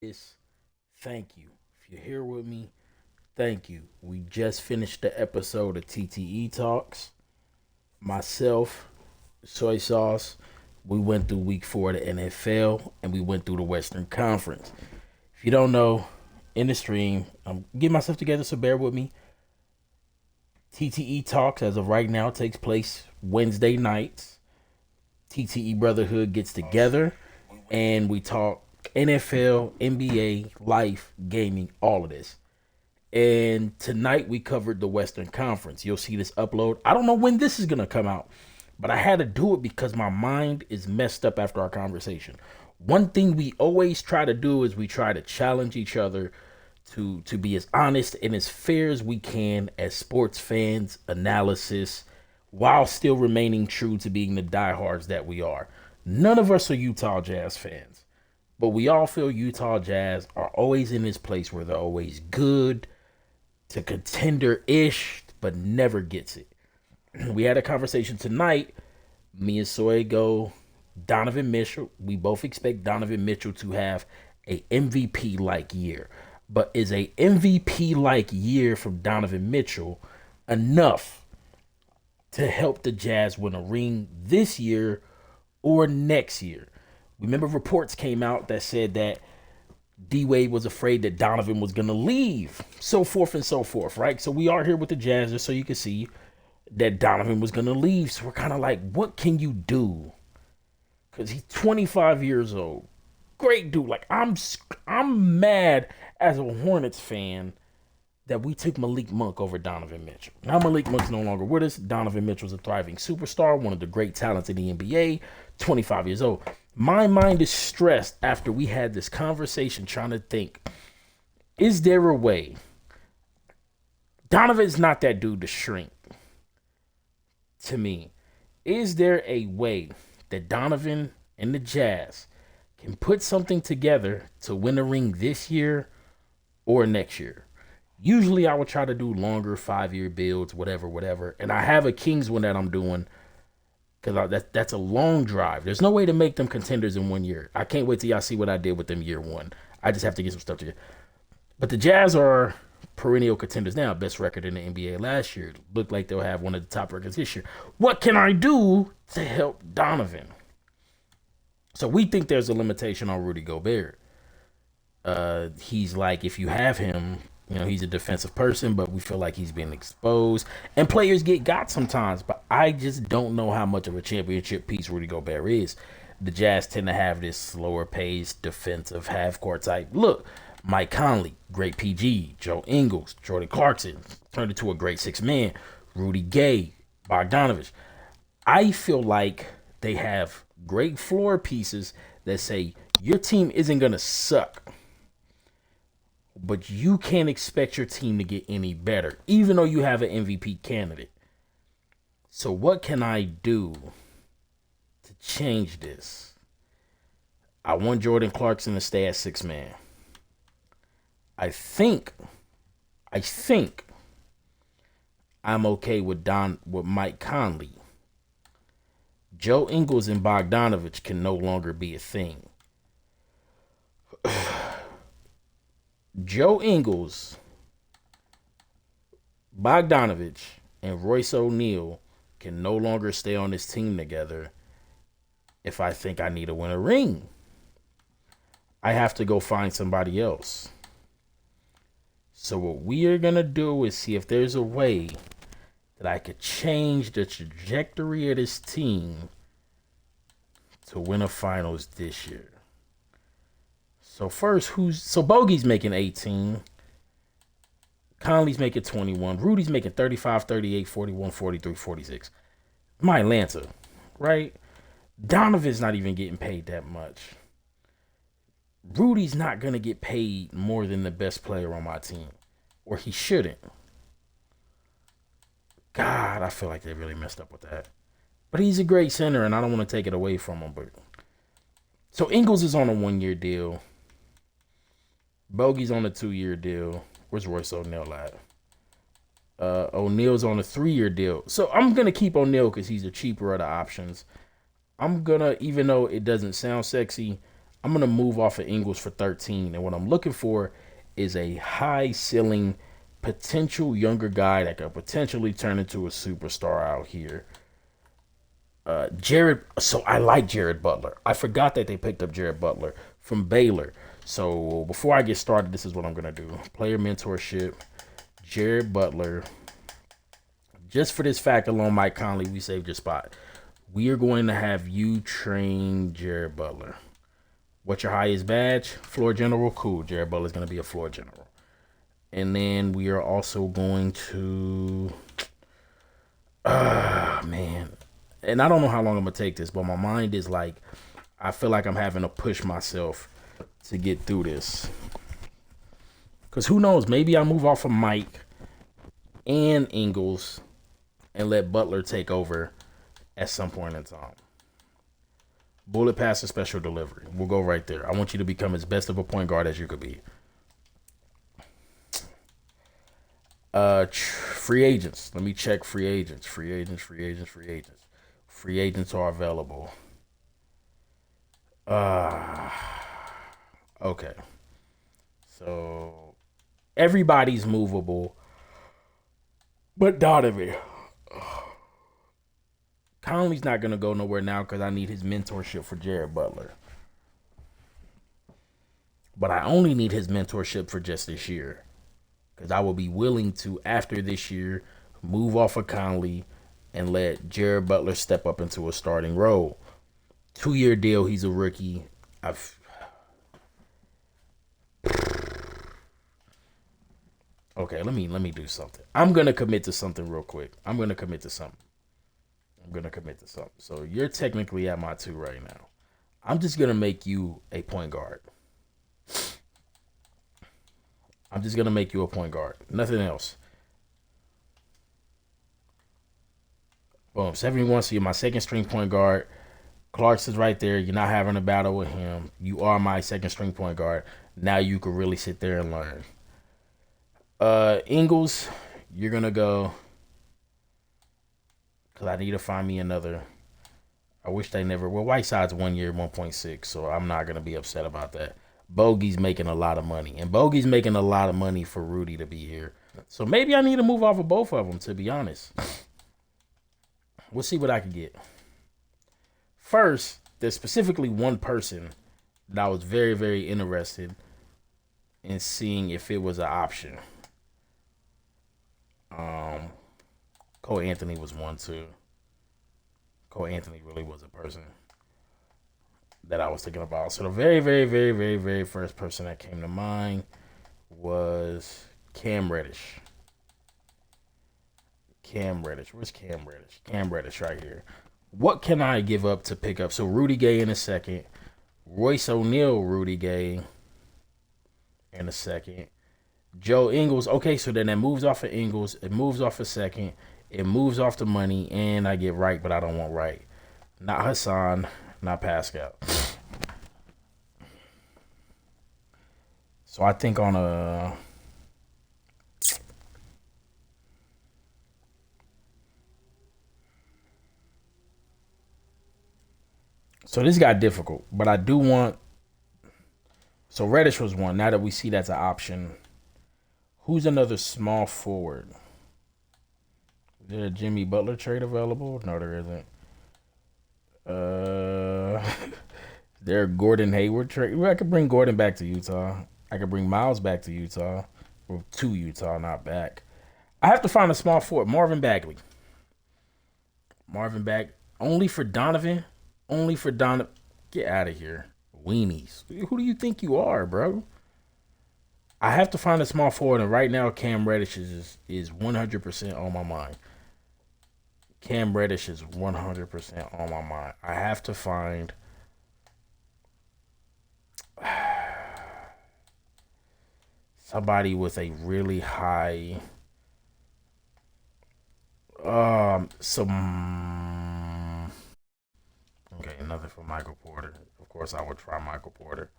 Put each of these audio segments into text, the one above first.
Is thank you. If you're here with me, thank you. We just finished the episode of TTE Talks. Myself, Soy Sauce. We went through week 4 of the NFL and we went through the Western Conference. If you don't know, in the stream, I'm getting myself together, so bear with me. TTE Talks, as of right now, takes place Wednesday nights. TTE Brotherhood gets together and we talk NFL, NBA, life, gaming, all of this. And tonight we covered the Western Conference. You'll see this upload. I don't know when this is going to come out, but I had to do it because my mind is messed up after our conversation. One thing we always try to do is we try to challenge each other to be as honest and as fair as we can as sports fans, analysis, while still remaining true to being the diehards that we are. None of us are Utah Jazz fans, but we all feel Utah Jazz are always in this place where they're always good to contender ish, but never gets it. We had a conversation tonight. Me and Soy go Donovan Mitchell. We both expect Donovan Mitchell to have a MVP like year. But is a MVP like year from Donovan Mitchell enough to help the Jazz win a ring this year or next year? Remember, reports came out that said that D Wade was afraid that Donovan was going to leave, so forth and so forth, right? So we are here with the Jazz just so you can see that Donovan was going to leave. So we're kind of like, what can you do? Because he's 25 years old. Great dude. Like, I'm mad as a Hornets fan that we took Malik Monk over Donovan Mitchell. Now Malik Monk's no longer with us. Donovan Mitchell's a thriving superstar, one of the great talents in the NBA, 25 years old. My mind is stressed after we had this conversation trying to think, is there a way? Donovan's not that dude to shrink to me. Is there a way that Donovan and the Jazz can put something together to win a ring this year or next year? Usually I would try to do longer 5-year builds, whatever. And I have a Kings one that I'm doing because that's a long drive. There's no way to make them contenders in 1 year. I can't wait till y'all see what I did with them year one. I just have to get some stuff together. But the Jazz are perennial contenders now. Best record in the NBA last year. Look like they'll have one of the top records this year. What can I do to help Donovan? So we think there's a limitation on Rudy Gobert. He's like, if you have him, he's a defensive person, but we feel like he's been exposed. And players get got sometimes, but I just don't know how much of a championship piece Rudy Gobert is. The Jazz tend to have this slower paced defensive half court type look. Mike Conley, great PG. Joe Ingles, Jordan Clarkson turned into a great six man. Rudy Gay, Bogdanovich. I feel like they have great floor pieces that say your team isn't going to suck, but you can't expect your team to get any better, even though you have an MVP candidate. So what can I do to change this? I want Jordan Clarkson to stay at six man. I think I'm okay with Mike Conley. Joe Ingles and Bogdanovich can no longer be a thing. Joe Ingles, Bogdanovich, and Royce O'Neal can no longer stay on this team together if I think I need to win a ring. I have to go find somebody else. So what we are going to do is see if there's a way that I could change the trajectory of this team to win a finals this year. So first, Bogey's making 18. Conley's making 21. Rudy's making 35, 38, 41, 43, 46. My Atlanta, right? Donovan's not even getting paid that much. Rudy's not going to get paid more than the best player on my team. Or he shouldn't. God, I feel like they really messed up with that. But he's a great center, and I don't want to take it away from him. But so Ingles is on a 1-year deal. Bogey's on a 2-year deal. Where's Royce O'Neal at? O'Neal's on a 3-year deal. So I'm going to keep O'Neal because he's the cheaper of the options. I'm going to, even though it doesn't sound sexy, I'm gonna move off of Ingles for 13, and what I'm looking for is a high ceiling potential younger guy that could potentially turn into a superstar out here. Jared, so I like Jared Butler. I forgot that they picked up Jared Butler from Baylor. So before I get started, this is what I'm gonna do: player mentorship, Jared Butler. Just for this fact alone, Mike Conley, we saved your spot. We are going to have you train Jared Butler. What's your highest badge? Floor general. Cool. Jared Butler's going to be a floor general. And then we are also going to, man. And I don't know how long I'm going to take this, but my mind is like, I feel like I'm having to push myself to get through this. Because who knows? Maybe I move off of Mike and Ingles and let Butler take over at some point in time. Bullet pass and special delivery. We'll go right there. I want you to become as best of a point guard as you could be. Free agents. Let me check free agents. Free agents are available. Okay. So everybody's movable, but Donovan. Conley's not going to go nowhere now because I need his mentorship for Jared Butler. But I only need his mentorship for just this year. Because I will be willing to, after this year, move off of Conley and let Jared Butler step up into a starting role. 2-year deal, he's a rookie. Okay, let me do something. I'm going to commit to something real quick. So you're technically at my 2 right now. I'm just going to make you a point guard. Nothing else. Boom. 71, so you're my second string point guard. Clark's is right there. You're not having a battle with him. You are my second string point guard. Now you can really sit there and learn. Ingles, you're going to go. Because I need to find me another. I wish they never. Well, Whiteside's 1 year, 1.6, so I'm not going to be upset about that. Bogey's making a lot of money. And Bogey's making a lot of money for Rudy to be here. So maybe I need to move off of both of them, to be honest. We'll see what I can get. First, there's specifically one person that I was very, very interested in seeing if it was an option. Cole Anthony was one too. Cole Anthony really was a person that I was thinking about. So the very, very, very, very, very first person that came to mind was Cam Reddish. Where's Cam Reddish? Cam Reddish right here. What can I give up to pick up? So Rudy Gay in a second. Royce O'Neal, Rudy Gay in a second. Joe Ingles. Okay, so then it moves off of Ingles. It moves off a second. It moves off the money. And I get Wright, but I don't want Wright. Not Hassan. Not Pascal. So I think on a... So this got difficult, but I do want... So Reddish was one. Now that we see that's an option, who's another small forward? Is there a Jimmy Butler trade available? No, there isn't. There a Gordon Hayward trade? I could bring Gordon back to Utah. I could bring Miles back to Utah. Or to Utah, not back. I have to find a small forward. Marvin Bagley. Only for Donovan. Get out of here. Weenies. Who do you think you are, bro? I have to find a small forward, and right now Cam Reddish is 100% on my mind. Cam Reddish is 100% on my mind. I have to find somebody with a really high okay, nothing for Michael Porter. Of course I would try Michael Porter.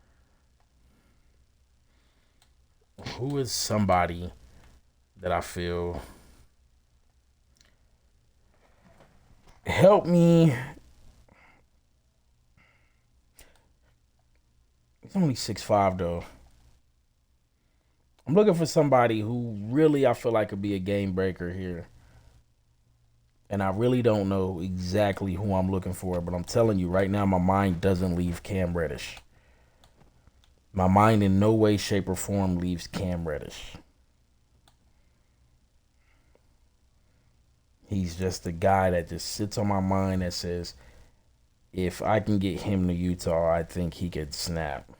Who is somebody that I feel help me? He's only 6'5" though. I'm looking for somebody who really I feel like could be a game breaker here. And I really don't know exactly who I'm looking for, but I'm telling you right now, my mind doesn't leave Cam Reddish. My mind in no way, shape, or form leaves Cam Reddish. He's just the guy that just sits on my mind that says, if I can get him to Utah, I think he could snap.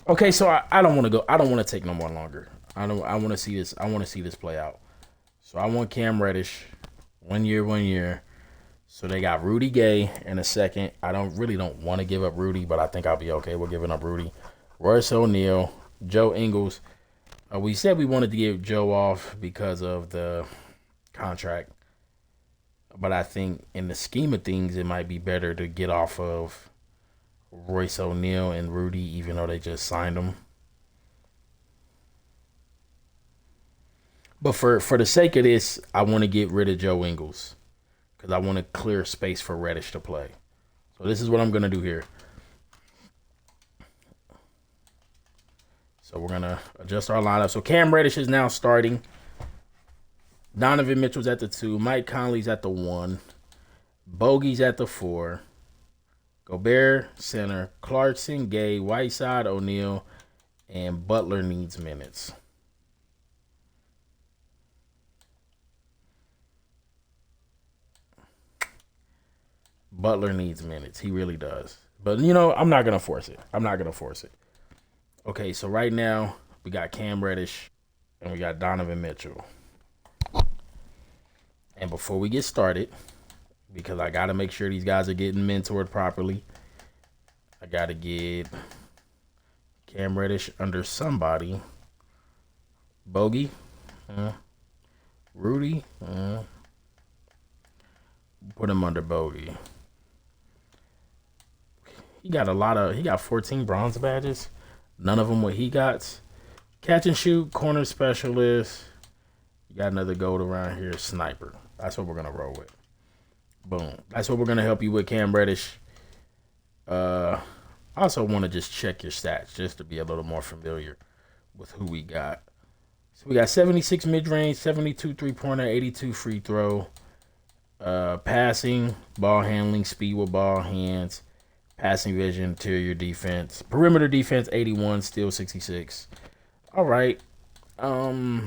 Okay, so I don't want to go. I don't want to take no more longer. I want to see this. I want to see this play out. So I want Cam Reddish, 1 year, 1 year. So they got Rudy Gay in a second. I don't want to give up Rudy, but I think I'll be okay with giving up Rudy. Royce O'Neal, Joe Ingles. We said we wanted to give Joe off because of the contract, but I think in the scheme of things, it might be better to get off of Royce O'Neal and Rudy, even though they just signed them. But for the sake of this, I want to get rid of Joe Ingles because I want to clear space for Reddish to play. So this is what I'm going to do here. So we're going to adjust our lineup. So Cam Reddish is now starting. Donovan Mitchell's at the 2. Mike Conley's at the 1. Bogey's at the 4. Gobert, center. Clarkson, Gay, Whiteside, O'Neal, and Butler needs minutes. Butler needs minutes. He really does. But, I'm not going to force it. Okay, so right now we got Cam Reddish and we got Donovan Mitchell. And before we get started, because I got to make sure these guys are getting mentored properly, I got to get Cam Reddish under somebody. Bogey. Rudy. Put him under Bogey. He got 14 bronze badges. None of them what he got. Catch and shoot, corner specialist. You got another gold around here, sniper. That's what we're going to roll with. Boom. That's what we're going to help you with, Cam Reddish. I also want to just check your stats just to be a little more familiar with who we got. So we got 76 mid-range, 72 three-pointer, 82 free throw. Passing, ball handling, speed with ball, hands, passing vision, interior defense, perimeter defense, 81, steal 66. All right. Help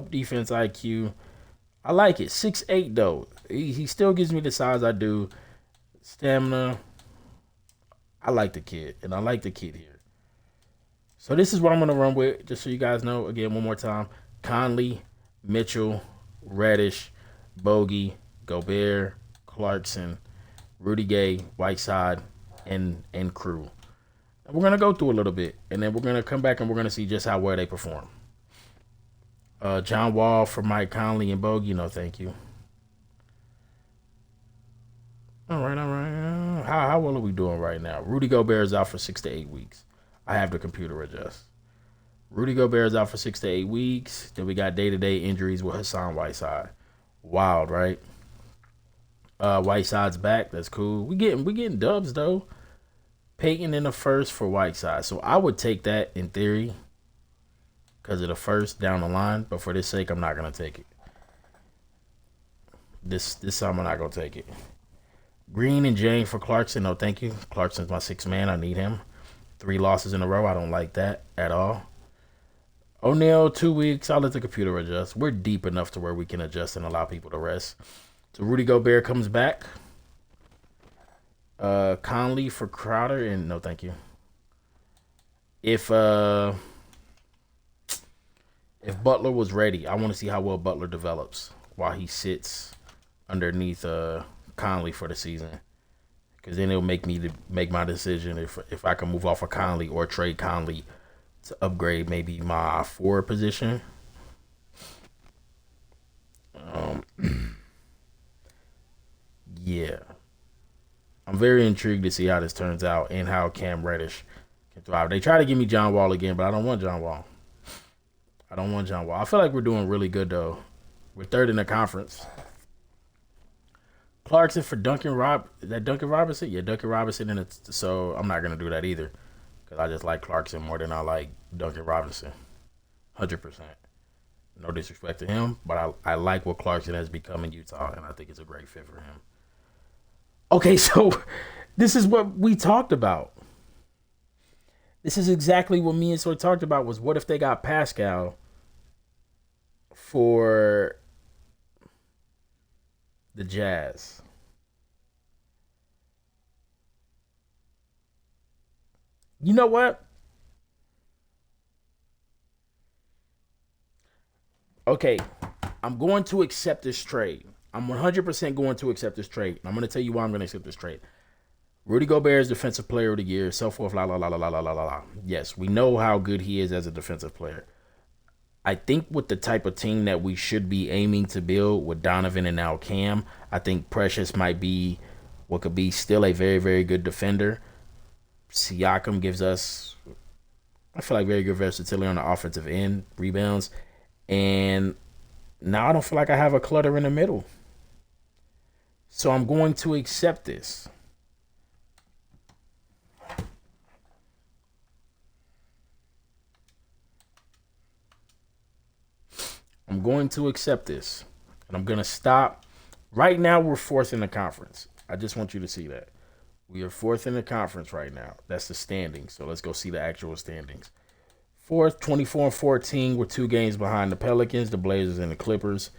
defense IQ. I like it. 6'8", though. He still gives me the size I do. Stamina. I like the kid, and I like the kid here. So this is what I'm going to run with, just so you guys know. Again, one more time. Conley, Mitchell, Reddish, Bogey, Gobert, Clarkson, Rudy Gay, Whiteside, and crew. And we're going to go through a little bit, and then we're going to come back and we're going to see just how well they perform. John Wall for Mike Conley and Bogey, no thank you. All right. How well are we doing right now? Rudy Gobert is out for 6 to 8 weeks. I have the computer adjust. Rudy Gobert is out for 6 to 8 weeks. Then we got day-to-day injuries with Hassan Whiteside. Wild, right? Whiteside's back. That's cool. We getting dubs though. Peyton in the first for Whiteside. So I would take that in theory because of the first down the line. But for this sake, I'm not gonna take it. This time I'm not gonna take it. Green and Jane for Clarkson. No, thank you. Clarkson's my 6th man. I need him. 3 losses in a row. I don't like that at all. O'Neal, 2 weeks. I'll let the computer adjust. We're deep enough to where we can adjust and allow people to rest. So Rudy Gobert comes back. Conley for Crowder, and no thank you. If Butler was ready, I want to see how well Butler develops while he sits underneath Conley for the season. Because then it'll make me to make my decision if I can move off of Conley or trade Conley to upgrade maybe my 4 position. Yeah. I'm very intrigued to see how this turns out and how Cam Reddish can thrive. They try to give me John Wall again, but I don't want John Wall. I feel like we're doing really good, though. We're 3rd in the conference. Clarkson for Is that Duncan Robinson? Yeah, Duncan Robinson. And so I'm not gonna do that either because I just like Clarkson more than I like Duncan Robinson. 100%. No disrespect to him, but I like what Clarkson has become in Utah, and I think it's a great fit for him. Okay, so this is what we talked about. This is exactly what me and Soy talked about. Was what if they got Pascal for the Jazz? You know what? Okay, I'm going to accept this trade. I'm 100% going to accept this trade. I'm going to tell you why I'm going to accept this trade. Rudy Gobert is Defensive Player of the Year, so forth, la la la la la la la la. Yes, we know how good he is as a defensive player. I think with the type of team that we should be aiming to build with Donovan and now Cam, I think Precious might be what could be still a very, very good defender. Siakam gives us, I feel like, very good versatility on the offensive end, rebounds. And now I don't feel like I have a clutter in the middle. So I'm going to accept this. I'm going to accept this. And I'm going to stop. Right now, we're fourth in the conference. I just want you to see that. We are fourth in the conference right now. That's the standings. So let's go see the actual standings. Fourth, 24-14. We're 2 games behind the Pelicans, the Blazers, and the Clippers.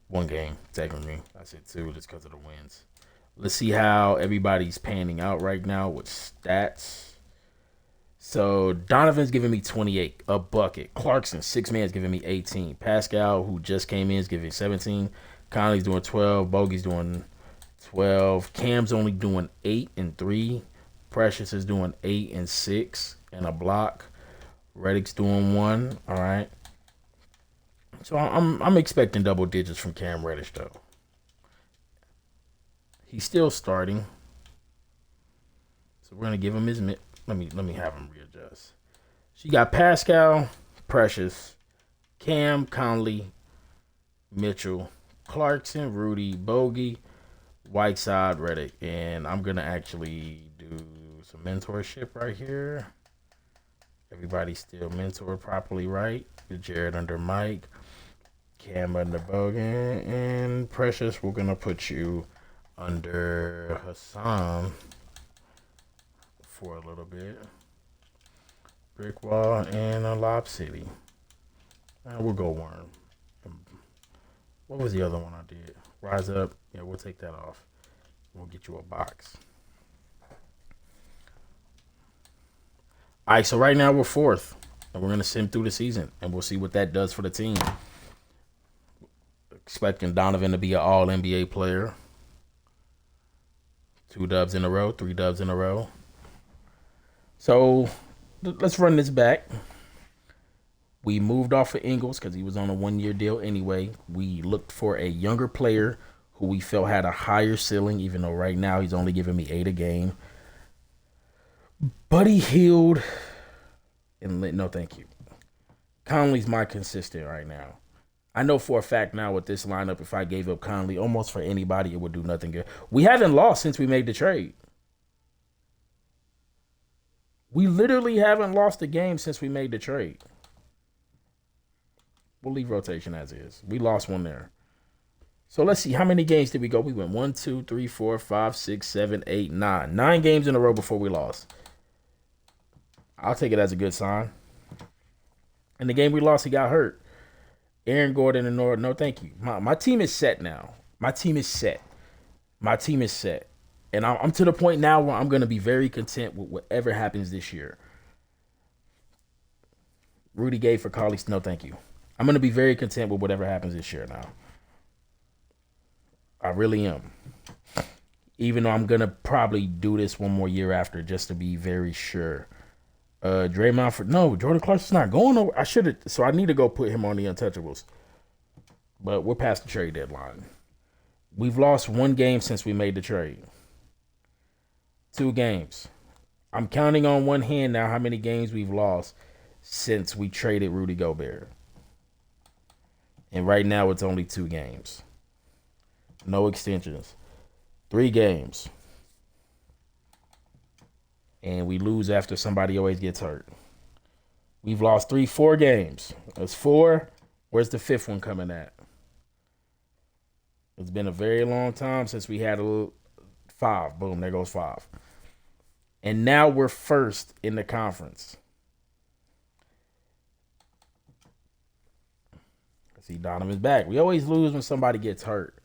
1 game, technically. I said 2 just because of the wins. Let's see how everybody's panning out right now with stats. So Donovan's giving me 28, a bucket. Clarkson, 6 man, is giving me 18. Pascal, who just came in, is giving 17. Conley's doing 12. Bogey's doing 12. Cam's only doing 8 and 3. Precious is doing 8 and 6 and a block. Reddick's doing 1. All right. So I'm expecting double digits from Cam Reddish though. He's still starting. So we're gonna give him his let me have him readjust. So you got Pascal, Precious, Cam, Conley, Mitchell, Clarkson, Rudy, Bogey, Whiteside, Reddick, and I'm gonna actually do some mentorship right here. Everybody's still mentored properly, right? Jared under Mike, Cam under Bogey, and Precious. We're gonna put you under Hassan for a little bit. Brick Wall and a Lob City. We'll go Worm. What was the other one I did? Rise Up. Yeah, we'll take that off. We'll get you a box. All right, so right now we're fourth. And we're going to sim through the season. And we'll see what that does for the team. Expecting Donovan to be an all-NBA player. 2 dubs in a row. 3 dubs in a row. So let's run this back. We moved off of Ingles because he was on a 1-year deal anyway. We looked for a younger player who we felt had a higher ceiling, even though right now he's only giving me 8 a game. Buddy Hield, and no thank you. Conley's my consistent right now. I know for a fact now with this lineup, if I gave up Conley almost for anybody, it would do nothing good. We haven't lost since we made the trade. We literally haven't lost a game since we made the trade. We'll leave rotation as is. We lost 1 there. So let's see. How many games did we go? We went 1, 2, 3, 4, 5, 6, 7, 8, 9. 9 games in a row before we lost. I'll take it as a good sign. And the game we lost, he got hurt. Aaron Gordon and Nord, no thank you. My team is set now. My team is set. And I'm to the point now where I'm going to be very content with whatever happens this year. Rudy Gay for Carly, no thank you. I'm going to be very content with whatever happens this year now. I really am. Even though I'm going to probably do this 1 more year after just to be very sure. Draymond for no, Jordan Clarkson's not going over. I should have, so I need to go put him on the untouchables. But we're past the trade deadline. We've lost 1 game since we made the trade. 2 games. I'm counting on one hand now how many games we've lost since we traded Rudy Gobert. And right now it's only 2 games. No extensions. 3 games. And we lose after somebody always gets hurt. We've lost 4 games. That's 4. Where's the 5th one coming at? It's been a very long time since we had a 5. Boom, there goes 5. And now we're first in the conference. See, Donovan's back. We always lose when somebody gets hurt.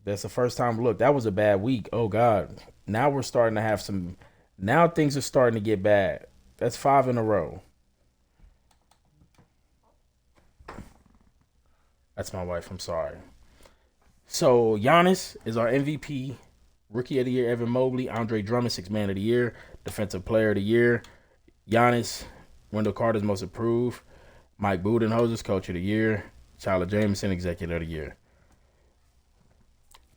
That's the first time. Look, that was a bad week. Oh, God. Now we're starting to have some. Now things are starting to get bad. That's 5 in a row. That's my wife. I'm sorry. So, Giannis is our MVP. Rookie of the Year, Evan Mobley. Andre Drummond, 6th Man of the Year. Defensive Player of the Year. Giannis, Wendell Carter's Most Improved. Mike Budenholzer's Coach of the Year. Tyler Jameson, Executive of the Year.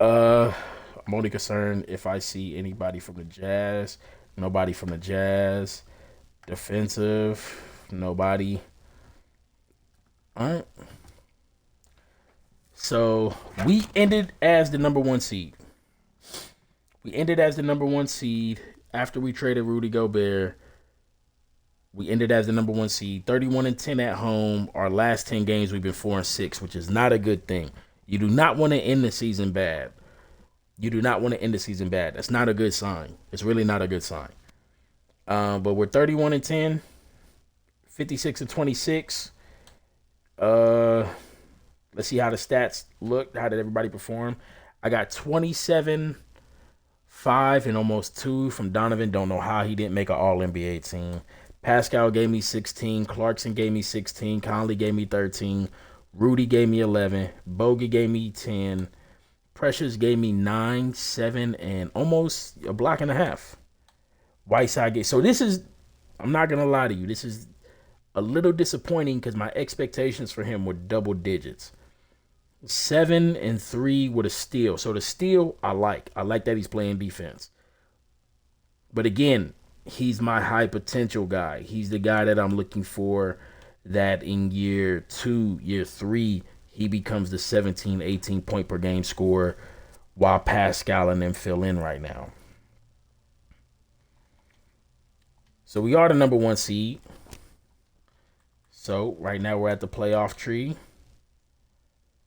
I'm only concerned if I see anybody from the Jazz. Nobody from the Jazz. Defensive. Nobody. All right. So we ended as the number 1 seed. We ended as the number 1 seed after we traded Rudy Gobert. We ended as the number 1 seed, 31-10 at home. Our last 10 games, we've been 4-6, which is not a good thing. You do not want to end the season bad. You do not want to end the season bad. That's not a good sign. It's really not a good sign. But we're 31-10, 56-26. Let's see how the stats look. How did everybody perform? I got 27, 5, and almost 2 from Donovan. Don't know how he didn't make an All-NBA team. Pascal gave me 16. Clarkson gave me 16. Conley gave me 13. Rudy gave me 11. Bogey gave me 10. Precious gave me 9, 7, and almost a block and a half. Whiteside gave. So this is, I'm not going to lie to you, this is a little disappointing because my expectations for him were double digits. 7 and 3 with a steal. So the steal, I like. I like that he's playing defense. But again, he's my high potential guy. He's the guy that I'm looking for that in year 2, year 3, he becomes the 17, 18 point per game scorer while Pascal and them fill in right now. So we are the number 1 seed. So right now we're at the playoff tree.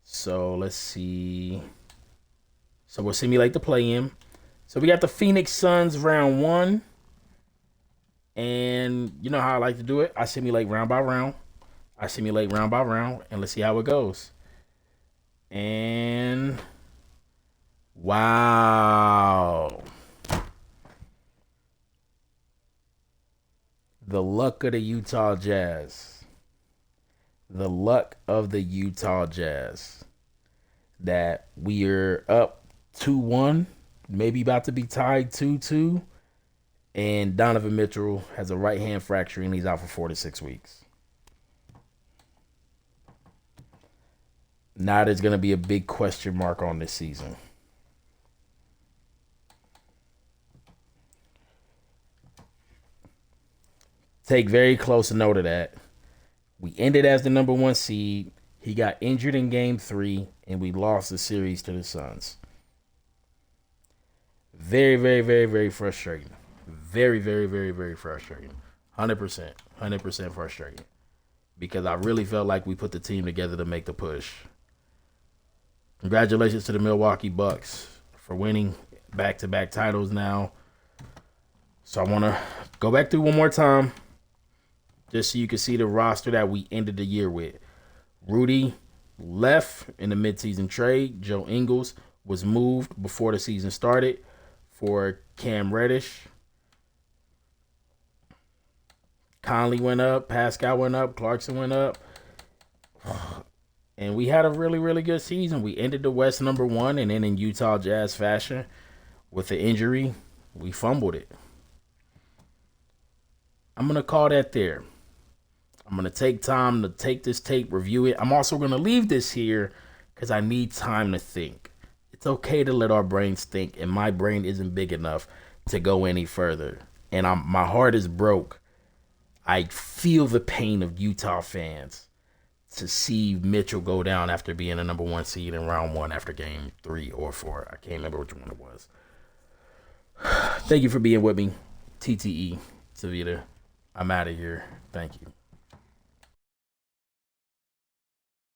So let's see. So we'll simulate the play-in. So we got the Phoenix Suns round 1. And you know how I like to do it. I simulate round by round. And let's see how it goes. And wow. The luck of the Utah Jazz. The luck of the Utah Jazz. That we are up 2-1. Maybe about to be tied 2-2. And Donovan Mitchell has a right hand fracture and he's out for 4 to 6 weeks. Now there's going to be a big question mark on this season. Take very close note of that. We ended as the number 1 seed. He got injured in game 3, and we lost the series to the Suns. Very, very, very, very frustrating. Very, very, very, very frustrating. 100% frustrating. Because I really felt like we put the team together to make the push. Congratulations to the Milwaukee Bucks for winning back-to-back titles now. So I want to go back through one more time just so you can see the roster that we ended the year with. Rudy left in the midseason trade. Joe Ingles was moved before the season started for Cam Reddish. Conley went up. Pascal went up. Clarkson went up. And we had a really, really good season. We ended the West number 1, and then in Utah Jazz fashion, with the injury, we fumbled it. I'm going to call that there. I'm going to take time to take this tape, review it. I'm also going to leave this here because I need time to think. It's okay to let our brains think, and my brain isn't big enough to go any further. And my heart is broke. I feel the pain of Utah fans to see Mitchell go down after being a number 1 seed in round 1 after game 3 or 4. I can't remember which one it was. Thank you for being with me. TTE Savita. I'm out of here. Thank you.